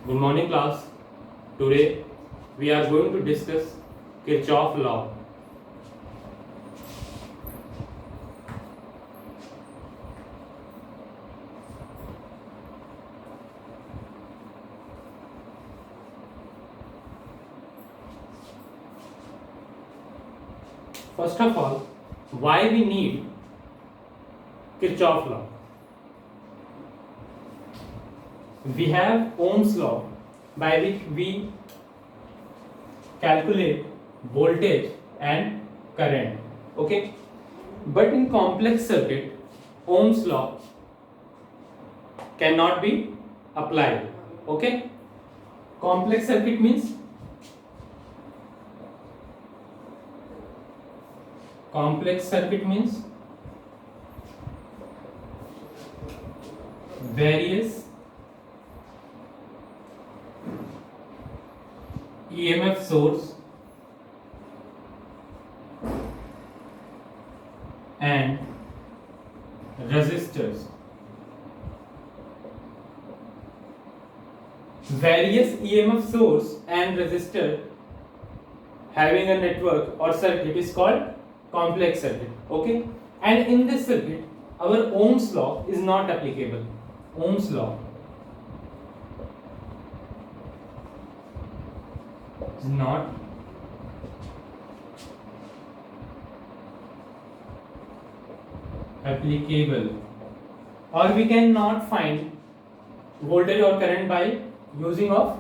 Good morning, class. Today we are going to discuss Kirchhoff law. First of all, why we need Kirchhoff law? We have Ohm's law by which we calculate voltage and current. Okay, but in complex circuit, Ohm's law cannot be applied. Okay, complex circuit means various EMF source and resistors. Various EMF source and resistor having a network or circuit is called complex circuit. Okay, and in this circuit our Ohm's law is not applicable. Ohm's law is not applicable, or we cannot find voltage or current by using of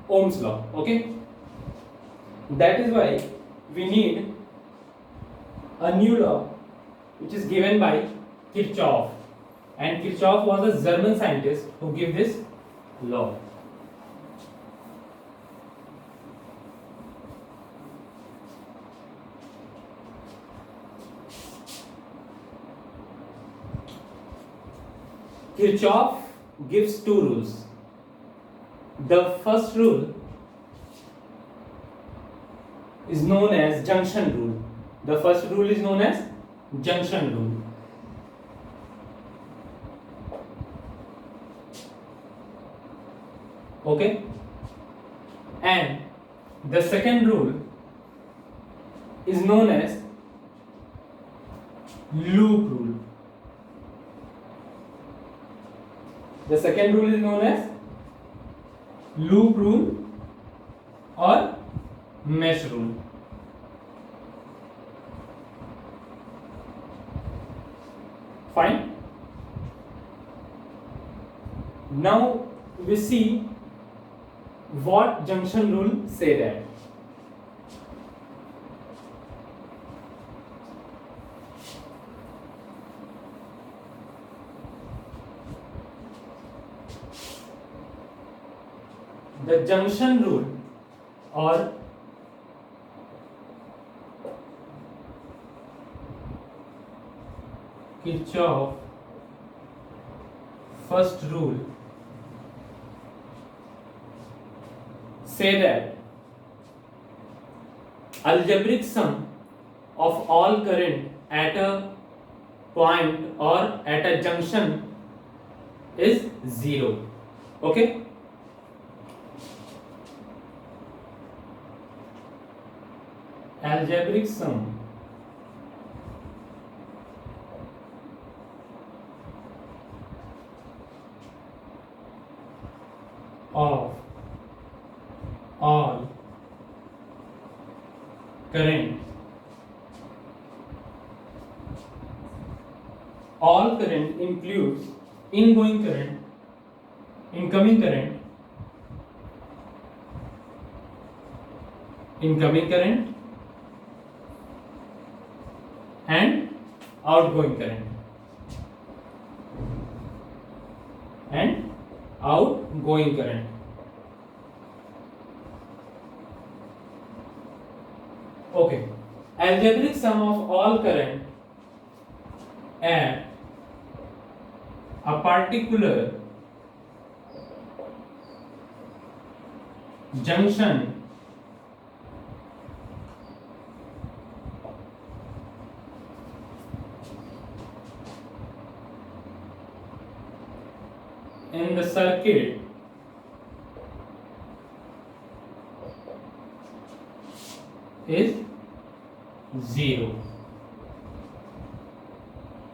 Ohm's law. Okay, that is why we need a new law which is given by Kirchhoff, and Kirchhoff was a German scientist who gave this law. Kirchhoff gives two rules. The first rule is known as junction rule. The first rule is known as junction rule. Okay? And the second rule is known as loop rule. The second rule is known as loop rule or mesh rule. Fine. Now we see what junction rule say that. The junction rule or Kirchhoff first rule say that algebraic sum of all current at a point or at a junction is 0. Okay? Algebraic sum of all current includes ingoing current, incoming current, and outgoing current Okay, algebraic sum of all current at a particular junction in the circuit is 0।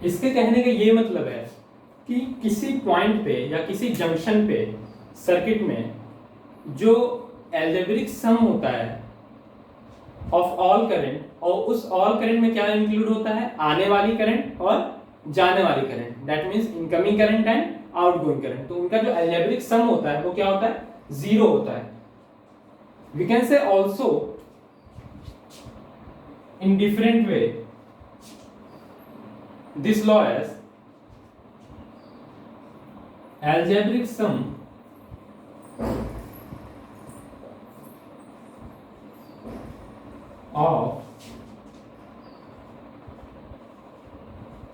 इसके कहने का ये मतलब है कि किसी point पे या किसी जंक्शन पे सर्किट में जो एल्जेब्रिक सम होता है ऑफ ऑल करंट, और उस ऑल करंट में क्या इंक्लूड होता है, आने वाली करंट और जाने वाली current, that means incoming current and outgoing current. तो उनका जो एल्जेब्रिक सम होता है वो क्या होता है, 0 होता है। We can say also in different way this law as algebraic sum of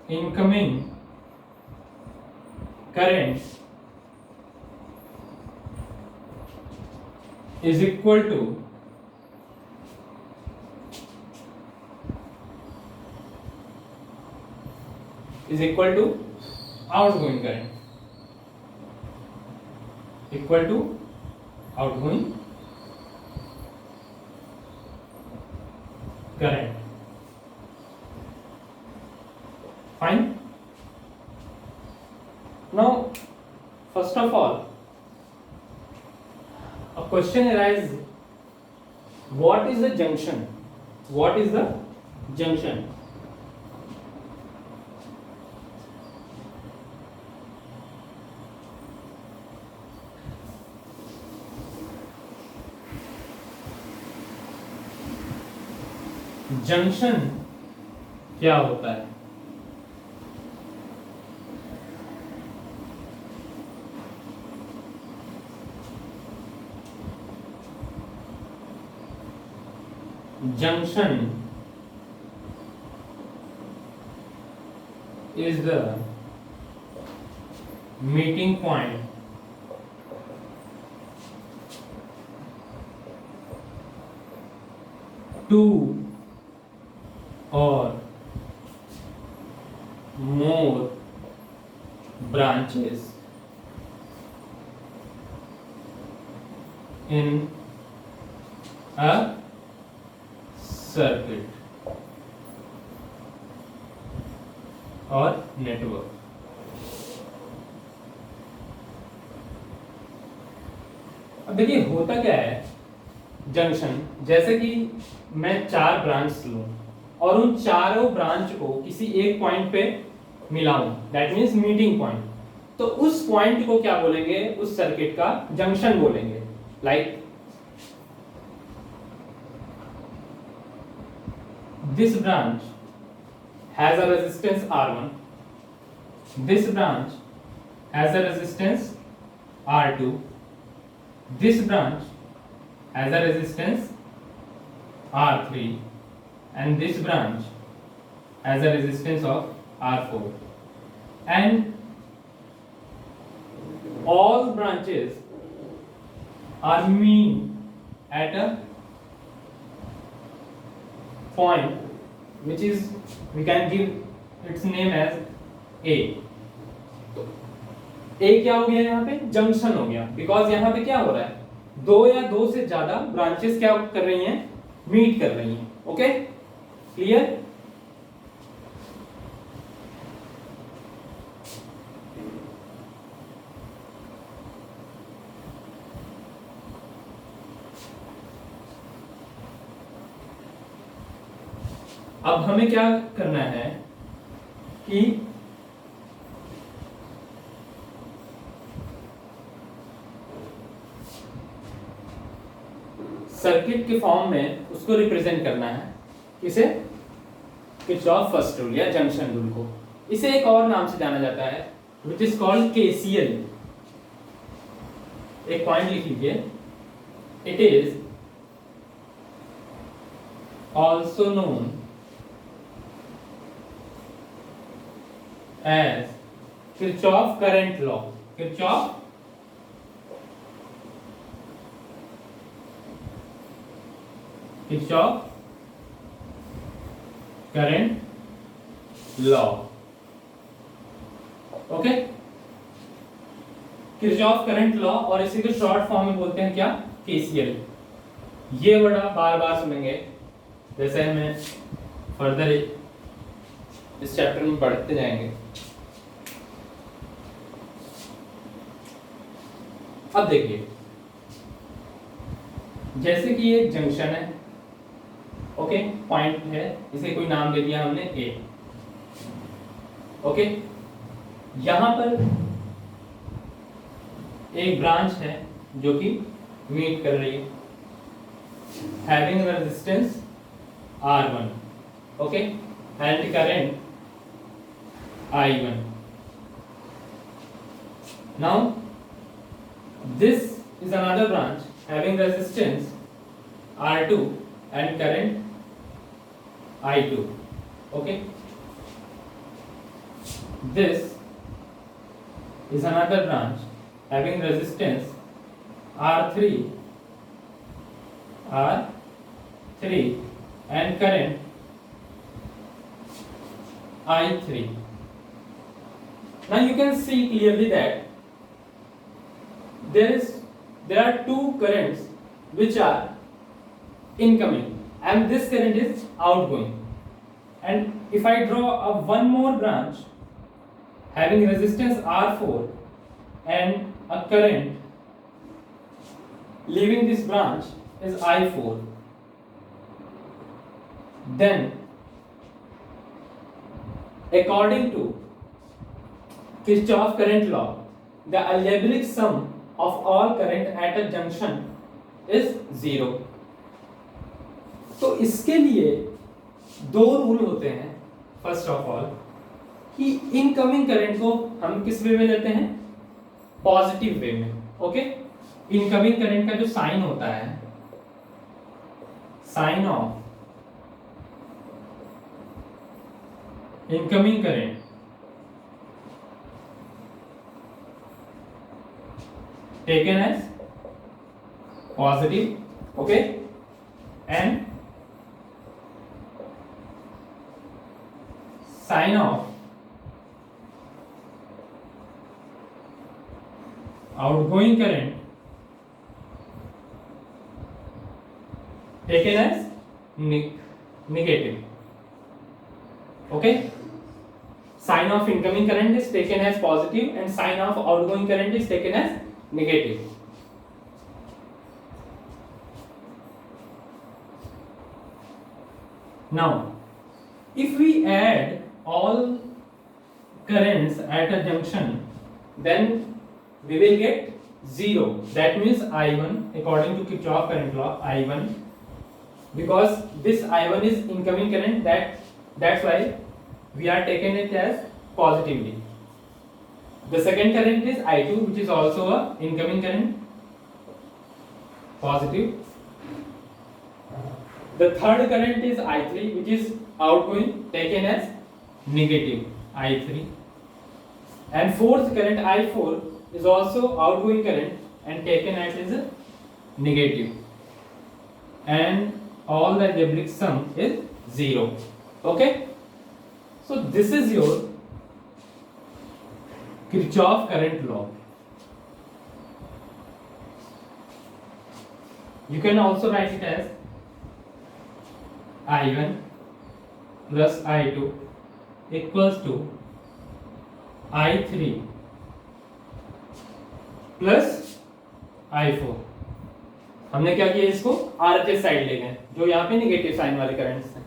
incoming current is equal to outgoing current, equal to outgoing current. Fine. Now, first of all, a question arises: what is the junction? What is the junction? Junction क्या होता है? Junction is the meeting point two or more branches in a circuit और network. अब देखिए होता क्या है junction, जैसे कि मैं 4 ब्रांच लूं और उन चारों ब्रांच को किसी एक पॉइंट पे मिलाऊं, दैट मींस मीटिंग पॉइंट, तो उस पॉइंट को क्या बोलेंगे, उस सर्किट का जंक्शन बोलेंगे। Like this branch has a resistance R1, this branch has a resistance R2, this branch has a resistance R3, and this branch has a resistance of R4, and all branches are meet at a point which is, we can give its name as A. तो A क्या हो गया यहाँ पे, junction हो गया, because यहाँ पे क्या हो रहा है, 2 या 2 से ज्यादा ब्रांचेस क्या कर रही हैं, मीट कर रही हैं। Okay, clear? अब हमें क्या करना है कि सर्किट के फॉर्म में उसको रिप्रेजेंट करना है, किसे, किरचॉफ फर्स्ट रूल या जंक्शन रूल को। इसे एक और नाम से जाना जाता है विच इज कॉल्ड केसीएल। एक पॉइंट लिख लीजिए, it is also known as Kirchhoff current law. Kirchhoff current law. Okay, Kirchhoff current law, और इसी को शॉर्ट फॉर्म में बोलते हैं क्या, केसीएल। ये वर्ड आप बार बार सुनेंगे, जैसे हमें फर्दर इस चैप्टर में बढ़ते जाएंगे। अब देखिए, जैसे कि एक जंक्शन है, ओके, पॉइंट है, इसे कोई नाम दे दिया हमने ए, ओके, यहां पर एक ब्रांच है जो कि मीट कर रही है, having resistance R1, okay, and current I1. Now this is another branch having resistance R2 and current I2, okay. This is another branch having resistance R3 and current I3. Now you can see clearly that there are two currents which are incoming and this current is outgoing, and if I draw a one more branch having resistance R4 and a current leaving this branch is I4, then according to Kirchhoff current law, the algebraic sum of all current at a junction is 0. तो इसके लिए दो rule होते हैं। First of all कि incoming current को हम किस वे में लेते हैं, पॉजिटिव वे में, ओके। इनकमिंग करंट का जो साइन होता है, sign of incoming current taken as positive, okay, and sign of outgoing current taken as negative, okay. Sign of incoming current is taken as positive and sign of outgoing current is taken as negative. Now if we add all currents at a junction, then we will get 0. That means I1, according to Kirchhoff current law, I1, because this I1 is incoming current, that's why we are taking it as positively. The second current is I2, which is also a incoming current, positive. The third current is I3, which is outgoing, taken as negative, I3. And fourth current I4 is also outgoing current and taken as is a negative. And all the algebraic sum is 0. Okay? So this is your Kirchhoff current law. You can also write it as I1 plus I2 equals to I3 plus I4. हमने क्या किया, इसको RHS side ले गए, जो यहाँ पे negative sign वाले करंट्स हैं।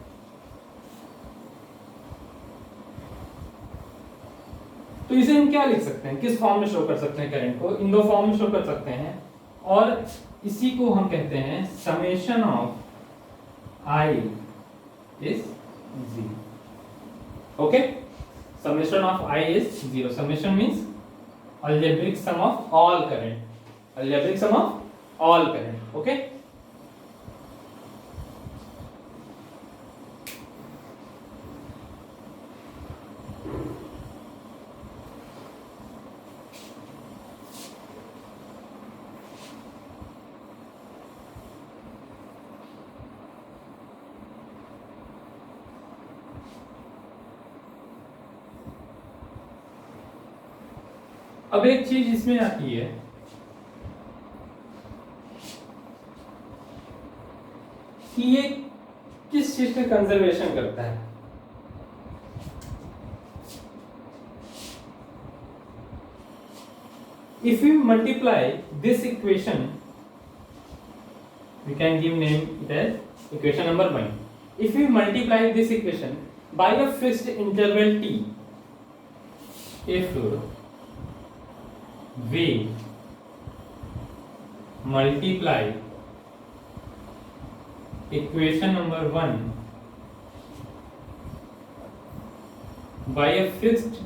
तो इसे हम क्या लिख सकते हैं, किस फॉर्म में शो कर सकते हैं करंट को, इन दो फॉर्म में शो कर सकते हैं, और इसी को हम कहते हैं summation of I is 0. Okay, summation of I is 0. Summation means algebraic sum of all current, algebraic sum of all current. Okay, अब एक चीज इसमें आती है कि ये किस चीज का कंजर्वेशन करता है? If we multiply this equation, we can give name it as equation number 1. If we multiply this equation by a fixed interval t, if we multiply equation number 1 by a fixed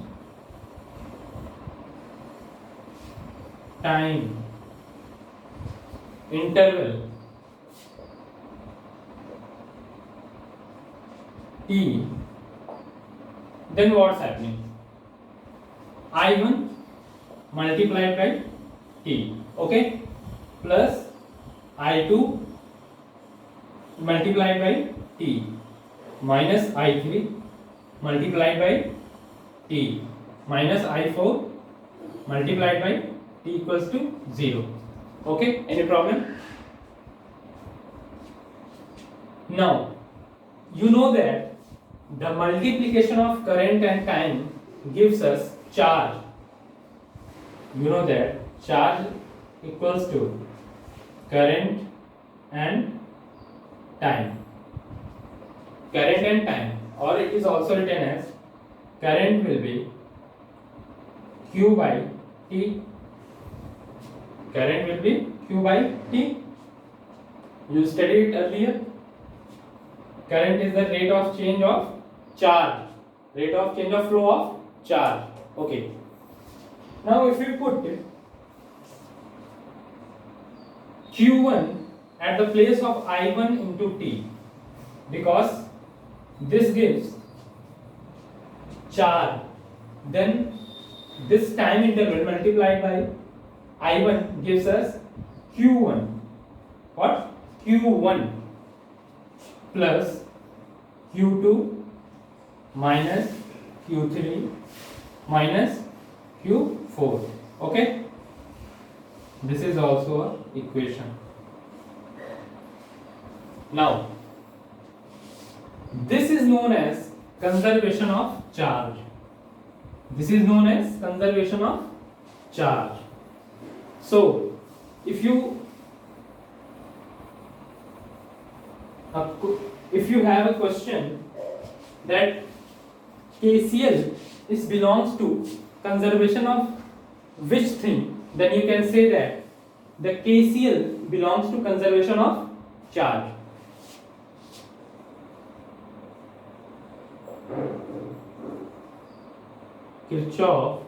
time interval t, then what's happening? I1 multiplied by t, okay, plus I2 multiplied by t minus I3 multiplied by t minus I4 multiplied by t equals to 0. Okay, any problem? Now you know that the multiplication of current and time gives us charge. You know that charge equals to current and time. Current and time, or it is also written as current will be q by t. Current will be q by t. You studied it earlier. Current is the rate of change of charge, rate of change of flow of charge. Okay. Now if we put q1 at the place of I1 into t, because this gives charge, then this time interval multiplied by I1 gives us q1. What? q1 plus q2 minus q3 minus q4. Okay, this is also an equation. Now this is known as conservation of charge. This is known as conservation of charge. So if you have a question that KCL is belongs to conservation of which thing, then you can say that the KCL belongs to conservation of charge. Kirchhoff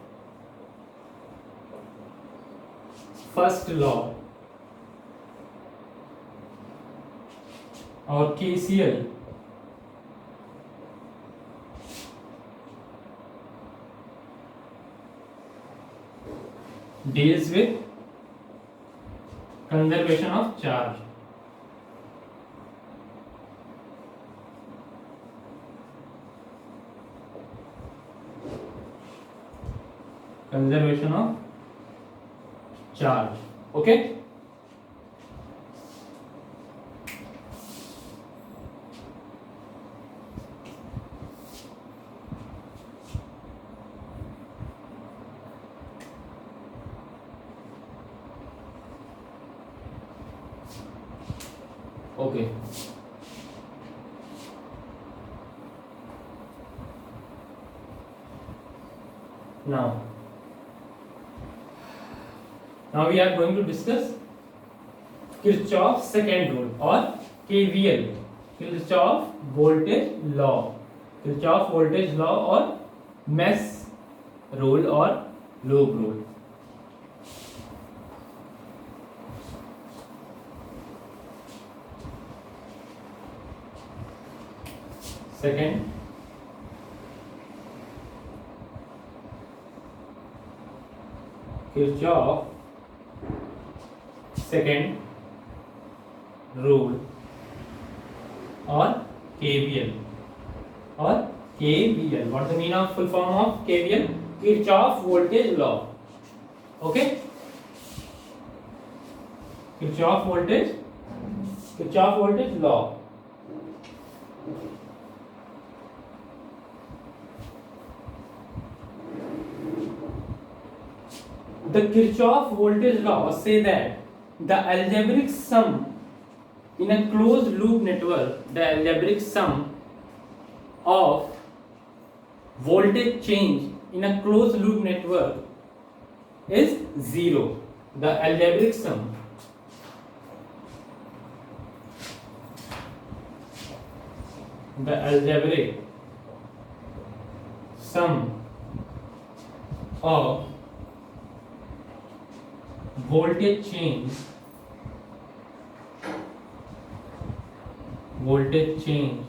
first law or KCL deals with conservation of charge. Conservation of charge. Okay. Okay. Now we are going to discuss Kirchhoff's second rule or KVL, Kirchhoff voltage law. Kirchhoff voltage law or mesh rule or loop rule. Second, Kirchhoff second rule or KVL or KVL. What is the meaning of full form of KVL? Kirchhoff voltage law. Okay. Kirchhoff voltage law. The Kirchhoff voltage law say that the algebraic sum in a closed loop network, the algebraic sum of voltage change in a closed loop network is 0. The algebraic sum of voltage change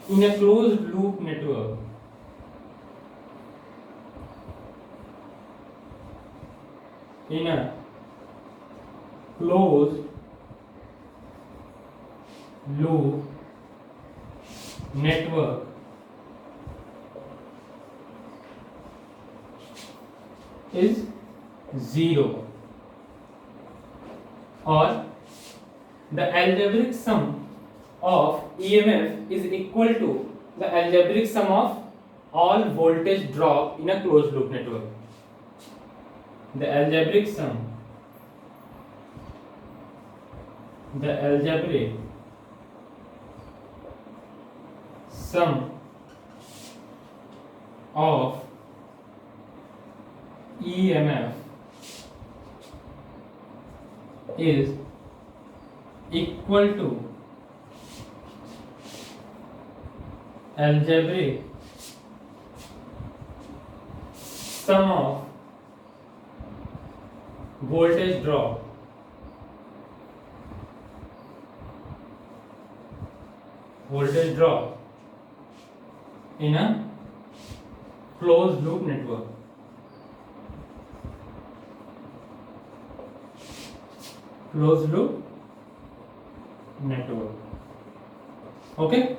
in a closed loop network is 0, or the algebraic sum of EMF is equal to the algebraic sum of all voltage drop in a closed loop network. The algebraic sum of EMF is equal to algebraic sum of voltage drop in a closed loop network. Okay.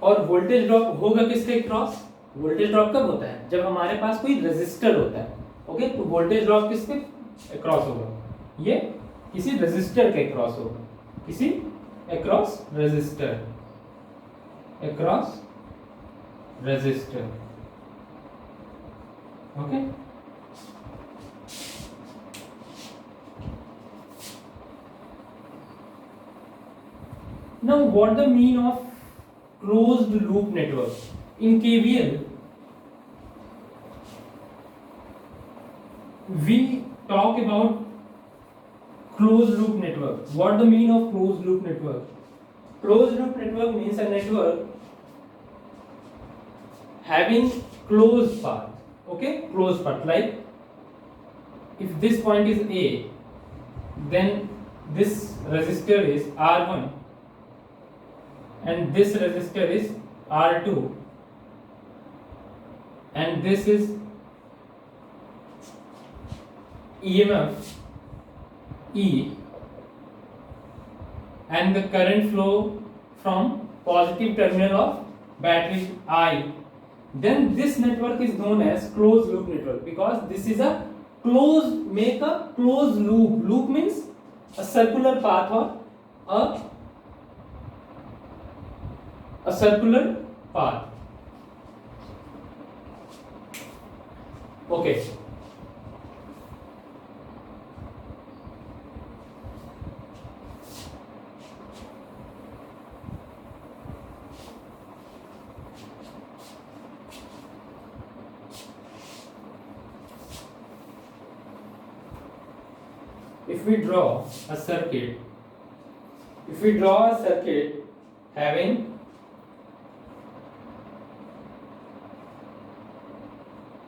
और voltage drop होगा किसके cross? Voltage drop कब होता है? जब हमारे पास कोई resistor होता है. ओके, तो वोल्टेज ड्रॉप किसके क्रॉस होगा? ये किसी रेजिस्टर के क्रॉस होगा, किसी across resistor. Okay. Now what the mean of closed loop network? In KVL we talk about closed loop network. What the mean of closed loop network? Closed loop network means a network having closed path. Okay, closed path. Like if this point is A, then this resistor is R1 and this resistor is R2 and this is EMF E and the current flow from positive terminal of battery I, then this network is known as closed loop network, because this is a closed loop. Loop means a circular path or a circular path. Okay. If we draw a circuit having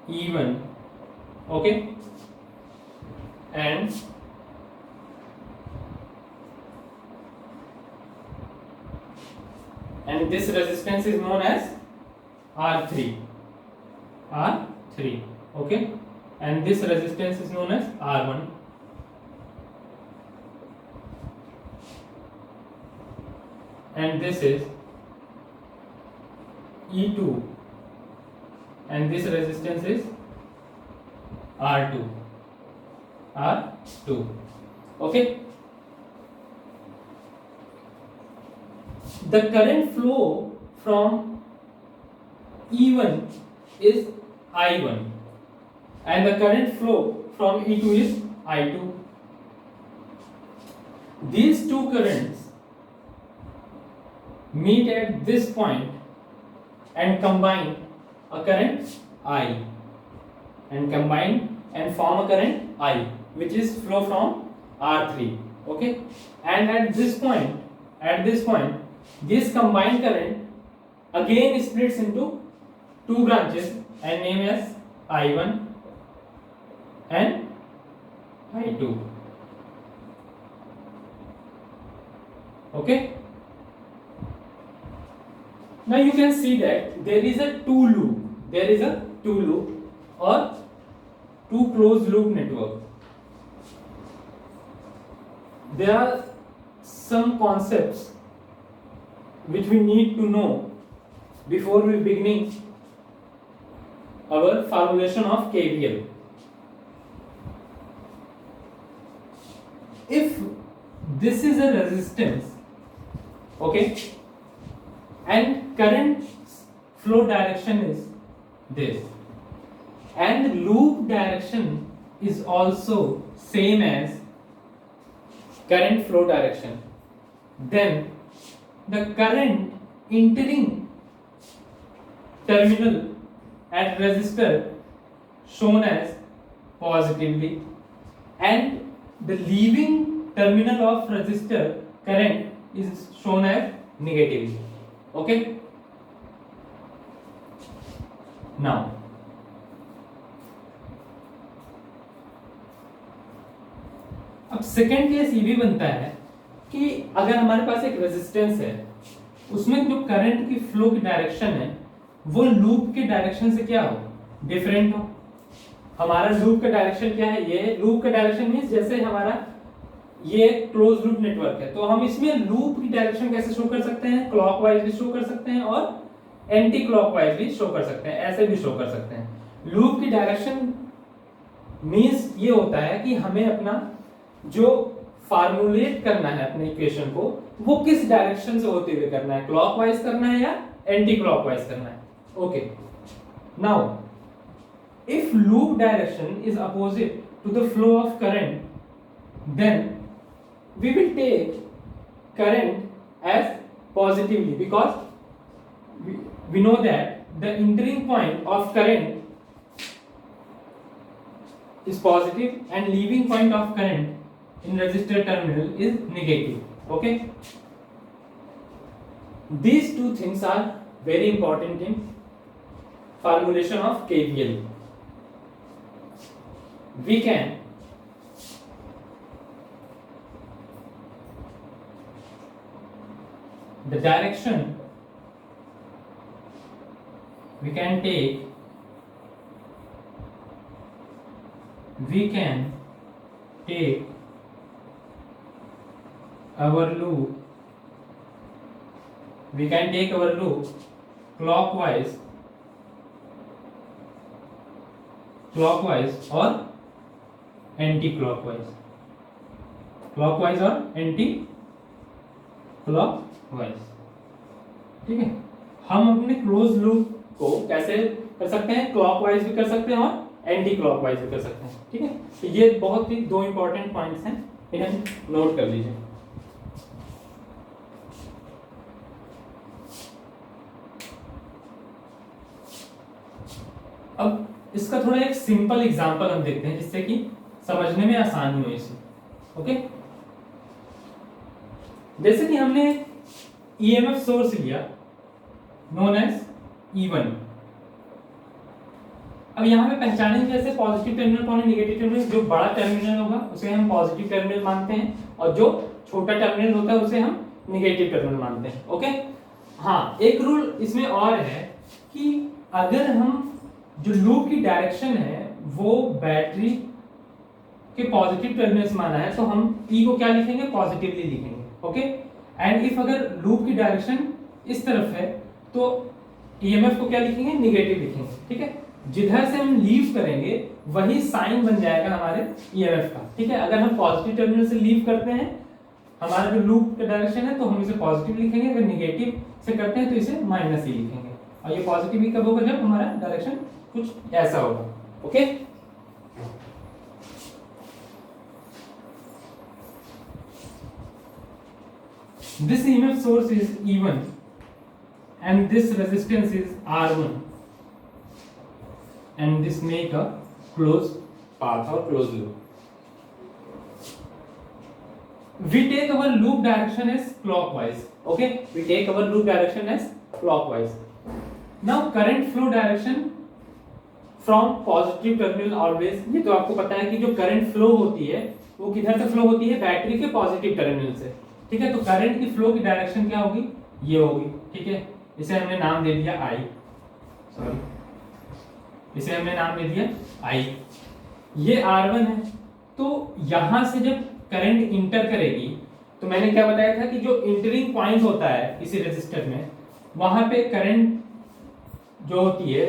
E1, okay, and this resistance is known as R3, okay, and this resistance is known as R1. and this is E2 and this resistance is R2. Okay, the current flow from E1 is I1 and the current flow from E2 is I2. These two currents meet at this point and combine a current I and form a current I, which is flow from R3. Okay, and at this point this combined current again splits into two branches and named as I1 and I2. Okay, now you can see that there is a two loop or two closed loop network. There are some concepts which we need to know before we beginning our formulation of KVL. If this is a resistance, okay, and current flow direction is this, and loop direction is also same as current flow direction, then the current entering terminal at resistor shown as positively and the leaving terminal of resistor current is shown as negatively. Okay, now अब second case ये भी बनता है कि अगर हमारे पास एक resistance है, उसमें जो करंट की फ्लो की डायरेक्शन है वो लूप के डायरेक्शन से क्या हो, डिफरेंट हो. हमारा लूप का डायरेक्शन क्या है, ये लूप का डायरेक्शन मींस जैसे हमारा ये क्लोज लूप नेटवर्क है तो हम इसमें लूप की डायरेक्शन कैसे शो कर सकते हैं, क्लॉकवाइज भी शो कर सकते हैं और एंटी क्लॉकवाइज भी शो कर सकते हैं, ऐसे भी शो कर सकते हैं. लूप की डायरेक्शन मींस ये होता है कि हमें अपना जो फार्मूलेट करना है अपने इक्वेशन को वो किस डायरेक्शन से होते हुए करना है, क्लॉकवाइज करना है या एंटी क्लॉकवाइज करना है. Okay, now if loop direction is opposite to the flow of current then we will take current as positively because we know that the entering point of current is positive and leaving point of current in resistor terminal is negative. Okay, these two things are very important in formulation of KVL. We can the direction we can take our loop clockwise or anti clockwise और anti clockwise. ठीक है, हम अपने close loop को कैसे कर सकते हैं, क्लॉकवाइज भी कर सकते हैं और एंटी क्लॉकवाइज भी कर सकते हैं. ठीक है, तो ये बहुत ही दो इंपॉर्टेंट पॉइंट्स हैं, इन्हें नोट कर लीजिए. अब इसका थोड़ा एक सिंपल एग्जांपल हम देखते हैं जिससे कि समझने में आसानी हो इसे. ओके, जैसे कि हमने ईएमएफ सोर्स लिया नोन एज E1. अब यहां पे पहचानेंगे जैसे पॉजिटिव टर्मिनल कौन है, नेगेटिव टर्मिनल. जो बड़ा टर्मिनल होगा उसे हम पॉजिटिव टर्मिनल मानते हैं और जो छोटा टर्मिनल होता है उसे हम नेगेटिव टर्मिनल मानते हैं. ओके, हाँ, एक रूल इसमें और है कि अगर हम जो लूप की डायरेक्शन है वो बैटरी के पॉजिटिव टर्मिनल से माना है तो हम E को क्या लिखेंगे, पॉजिटिवली लिखेंगे. ओके, एंड इफ अगर लूप की डायरेक्शन इस तरफ है तो ईएमएफ को क्या लिखेंगे, निगेटिव लिखेंगे, ठीक है। जिधर से हम लीव करेंगे वही साइन बन जाएगा हमारे ईएमएफ का, ठीक है। अगर हम पॉजिटिव टर्मिनल से लीव करते हैं, हमारा जो लूप का डायरेक्शन है, तो हम इसे पॉजिटिव लिखेंगे, अगर निगेटिव से करते हैं तो इसे माइनस ही लिखेंगे। और ये पॉजिटिव ही कब होगा, जब हमारा डायरेक्शन कुछ ऐसा होगा, okay. This EMF source is E1 and this resistance is R1 and this make a closed path or closed loop. We take our loop direction as clockwise, okay, we take our loop direction as clockwise. Now current flow direction from positive terminal always, ये तो आपको पता है कि जो current flow होती है वो किधर से फ्लो होती है, बैटरी के पॉजिटिव टर्मिनल से, ठीक है। तो करंट की फ्लो की डायरेक्शन क्या होगी, ये होगी, ठीक है। इसे हमने नाम दे दिया आई, सॉरी, इसे हमने नाम दे दिया आई। ये R1 है, तो यहां से जब करंट इंटर करेगी, तो मैंने क्या बताया था कि जो इंटरिंग पॉइंट होता है किसी रेजिस्टर में, वहां पे करंट जो होती है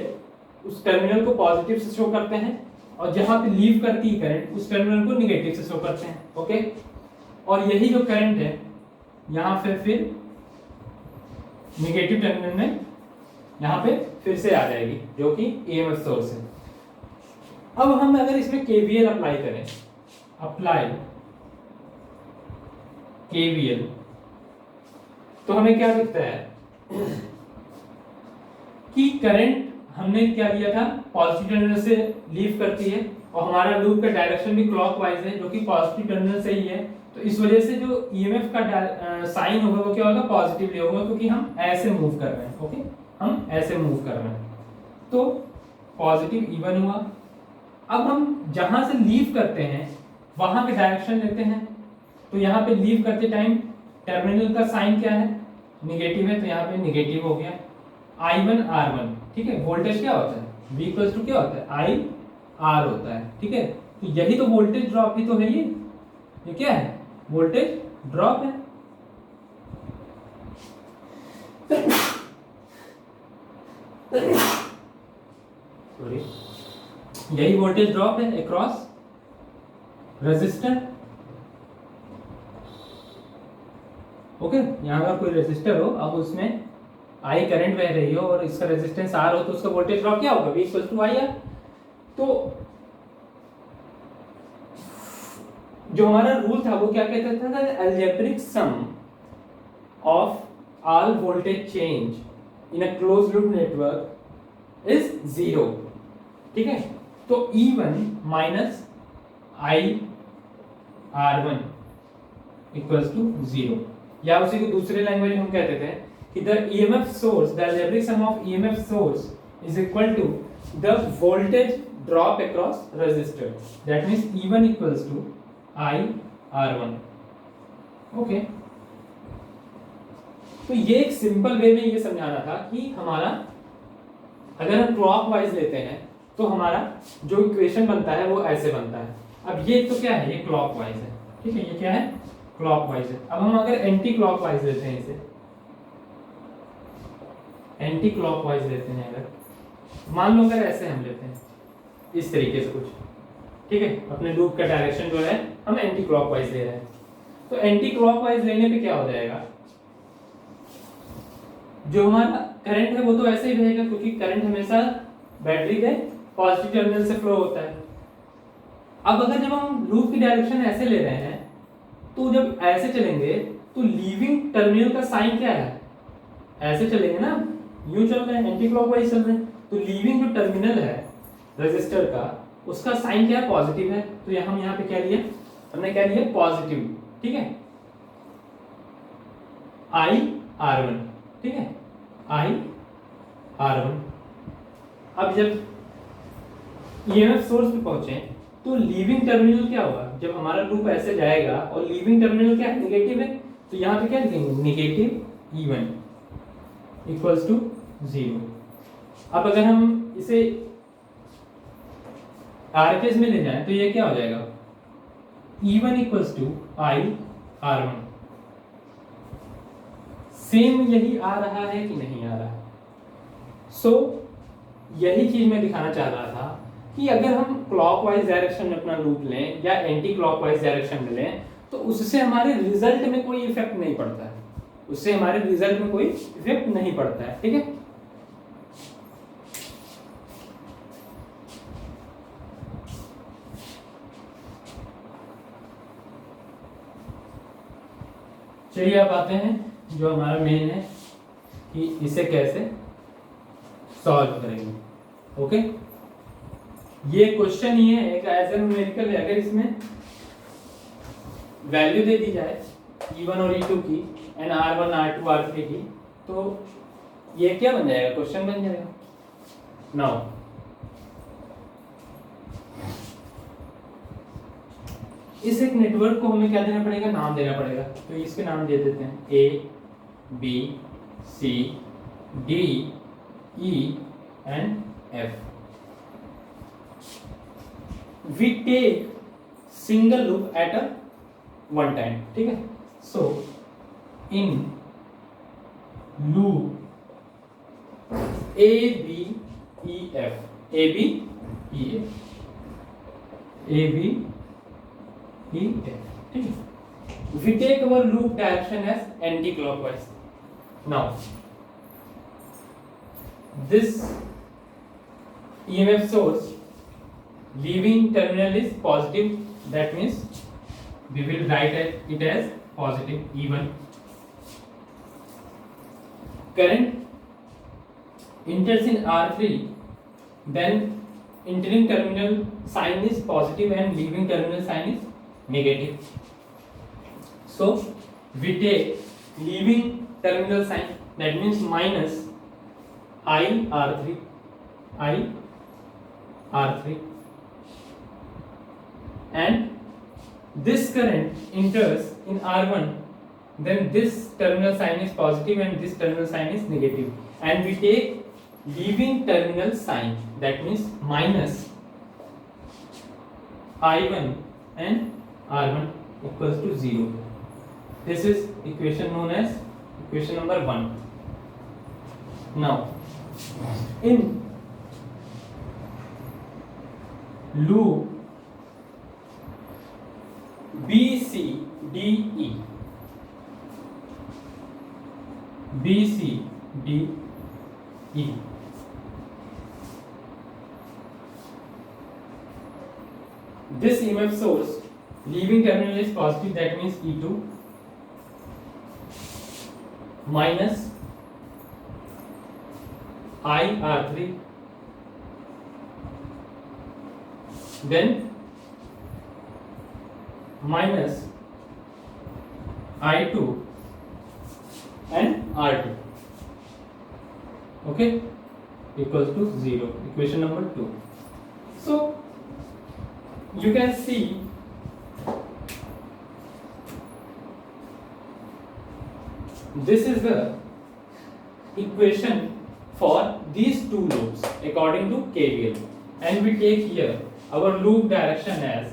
उस टर्मिनल को पॉजिटिव से शो करते हैं, और जहां पे लीव करती है करंट उस टर्मिनल को निगेटिव से शो करते हैं, ओके। और यही जो करंट है यहाँ पे फिर निगेटिव टर्मिनल में यहाँ पे फिर से आ जाएगी, जो कि ईएमएफ सोर्स है। अब हम अगर इसमें केवीएल अप्लाई करें, अप्लाई केवीएल, तो हमें क्या दिखता है कि करंट हमने क्या लिया था, पॉजिटिव टर्मिनल से लीव करती है, और हमारा लूप का डायरेक्शन भी क्लॉकवाइज है, जो कि पॉजिटिव टर्मिनल से ही है। तो इस वजह से जो ईएमएफ का साइन होगा वो क्या होगा, पॉजिटिवली होगा, क्योंकि हम ऐसे मूव कर रहे हैं, ओके, हम ऐसे मूव कर रहे हैं। तो पॉजिटिव E1 हुआ। अब हम जहां से लीव करते हैं वहां पे डायरेक्शन लेते हैं, तो यहाँ पे लीव करते टाइम टर्मिनल का साइन क्या है, निगेटिव है, तो यहाँ पे निगेटिव हो गया। I1 R1, ठीक है। वोल्टेज क्या होता है, V इक्वल्स टू क्या होता है, I R होता है, ठीक है। तो यही तो वोल्टेज ड्रॉप ही तो है, ये क्या है, वोल्टेज ड्रॉप है। सॉरी, यही वोल्टेज ड्रॉप है अक्रॉस रेजिस्टर, ओके। यहां अगर कोई रेजिस्टर हो, अब उसमें आई करंट बह रही हो और इसका रेजिस्टेंस आर हो, तो उसका वोल्टेज ड्रॉप क्या होगा, V equal to I R. तो जो हमारा रूल था वो क्या कहता था, algebraic sum of all voltage change in a close loop network is 0, ठीक है। तो E1 minus I R1 equals to 0, या उसी को दूसरे लैंग्वेज में हम कहते थे कि the EMF source, the algebraic sum of EMF source is equal to the voltage drop across resistor. That means E1 equals to I R1. Okay. तो ये एक सिंपल वे में ये समझाना था कि हमारा अगर हम क्लॉकवाइज लेते हैं तो हमारा जो इक्वेशन बनता है वो ऐसे बनता है। अब ये तो क्या है, ये क्लॉकवाइज है, ठीक है, ये क्या है, क्लॉकवाइज है। अब हम अगर एंटी क्लॉकवाइज लेते हैं, इसे एंटी क्लॉकवाइज लेते हैं, अगर मान लो अगर ऐसे हम लेते हैं इस तरीके से कुछ, ठीक है, अपने लूप का डायरेक्शन जो है हम एंटी क्लॉकवाइज ले रहे हैं, तो एंटी क्लॉकवाइज लेने पे क्या हो जाएगा, जो हमारा करंट है वो तो ऐसे ही रहेगा, क्योंकि करंट हमेशा बैटरी के पॉजिटिव टर्मिनल से फ्लो होता है। अब अगर जब हम लूप की डायरेक्शन ऐसे ले रहे हैं, तो जब ऐसे चलेंगे तो लीविंग टर्मिनल का साइन क्या है, ऐसे चलेंगे ना, यूं चल रहे हैं, एंटी क्लॉकवाइज चल रहे हैं, तो लीविंग जो टर्मिनल है रेजिस्टर का, उसका साइन क्या है, पॉजिटिव है। तो हम यहाँ पे क्या लिया, हमने क्या लिया, पॉजिटिव, ठीक है, I R1, ठीक है, I R1। अब जब EMF सोर्स पे पहुंचे तो लीविंग टर्मिनल क्या होगा, जब हमारा लूप ऐसे जाएगा और लीविंग टर्मिनल क्या है, निगेटिव है, तो यहाँ पे क्या लिखेंगे, निगेटिव E1 इक्वल्स टू 0। अब अगर हम इसे RHS में ले जाएं तो ये क्या हो जाएगा, E1 equals to I R1, same यही आ रहा है कि नहीं आ रहा। सो यही चीज मैं दिखाना चाह रहा था कि अगर हम क्लॉकवाइज डायरेक्शन में अपना लूप लें या एंटी क्लॉकवाइज डायरेक्शन में लें तो उससे हमारे रिजल्ट में कोई इफेक्ट नहीं पड़ता है, उससे हमारे रिजल्ट में कोई इफेक्ट नहीं पड़ता है। ठीक है, चलिए अब आते हैं जो हमारा मेन है कि इसे कैसे सॉल्व करेंगे। ओके, ये क्वेश्चन ही है एक एज एन न्यूमेरिकल है। अगर इसमें वैल्यू दे दी जाए E1 और E2 की एंड R1 R2 R3 की, तो ये क्या बन जाएगा, क्वेश्चन बन जाएगा। नाउ इस एक नेटवर्क को हमें क्या देना पड़ेगा, नाम देना पड़ेगा। तो इसके नाम दे देते हैं A B C D E and F. We take single loop at a one time. ठीक है, so in loop A B E F A B E F A B E F. ठीक है, we take our loop direction as anti-clockwise. Now this EMF source leaving terminal is positive, that means we will write it as positive E1. Current enters in R3, then entering terminal sign is positive and leaving terminal sign is negative. So we take leaving terminal sign, that means minus I R3 and this current enters in R1, then this terminal sign is positive and this terminal sign is negative, and we take leaving terminal sign, that means minus I1 and R1 equals to 0. This is equation known as equation number 1. Now in loop BCDE this EMF source leaving terminal is positive, that means E2 minus I R3, then minus I2 and R2, okay, equals to 0. Equation number 2. So you can see this is the equation for these two loops according to KVL, and we take here our loop direction as,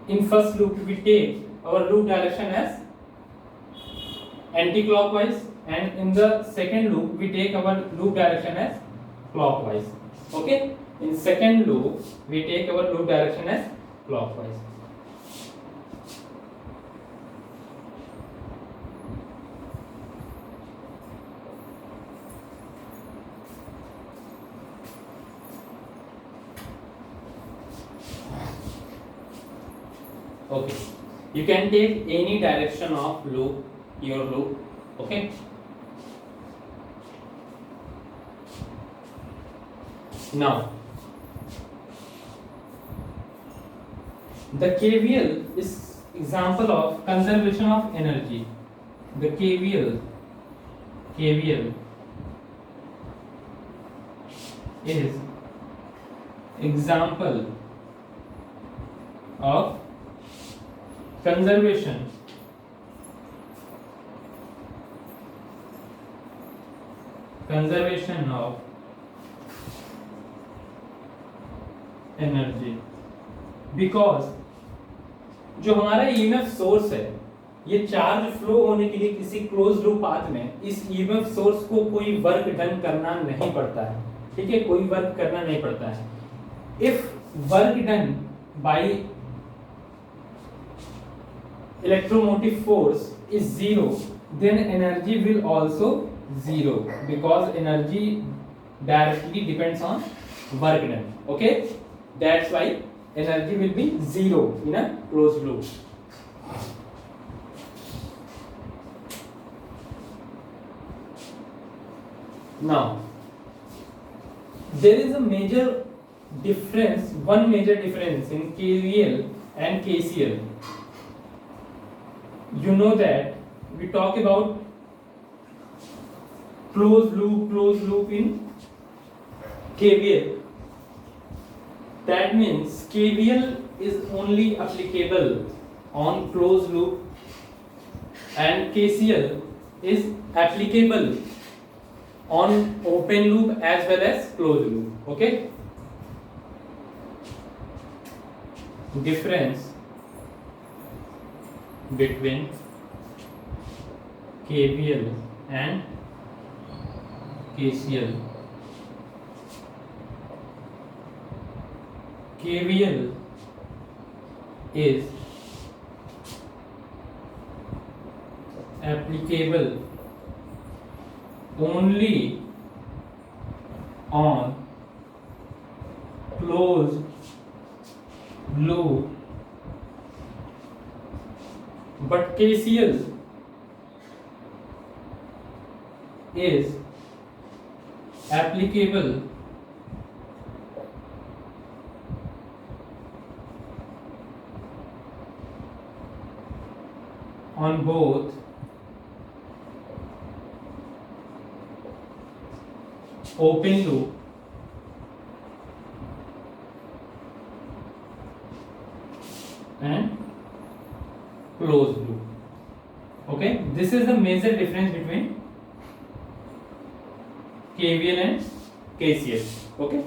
in first loop we take our loop direction as anti-clockwise, and in the second loop we take our loop direction as clockwise. Okay, in second loop we take our loop direction as clockwise. Okay, you can take any direction of loop, your loop. Okay, now the KVL is example of conservation of energy. The KVL is example of conservation of energy, because जो हमारा EMF source है ये charge flow होने के लिए किसी close loop path में इस ईएमएफ सोर्स को कोई वर्क डन करना नहीं पड़ता है, ठीक है, कोई वर्क करना नहीं पड़ता है. If work done by electromotive force is zero, then energy will also zero because energy directly depends on work done. Okay, that's why energy will be zero in a closed loop. Now there is a major difference, one major difference in KVL and KCL. You know that we talk about closed loop in KVL. That means KVL is only applicable on closed loop and KCL is applicable on open loop as well as closed loop. Okay? Difference between KVL and KCL. KVL is applicable only on closed loop, but KCL is applicable on both open loop and closed loop. Okay, this is the major difference between KVL and KCL. Okay.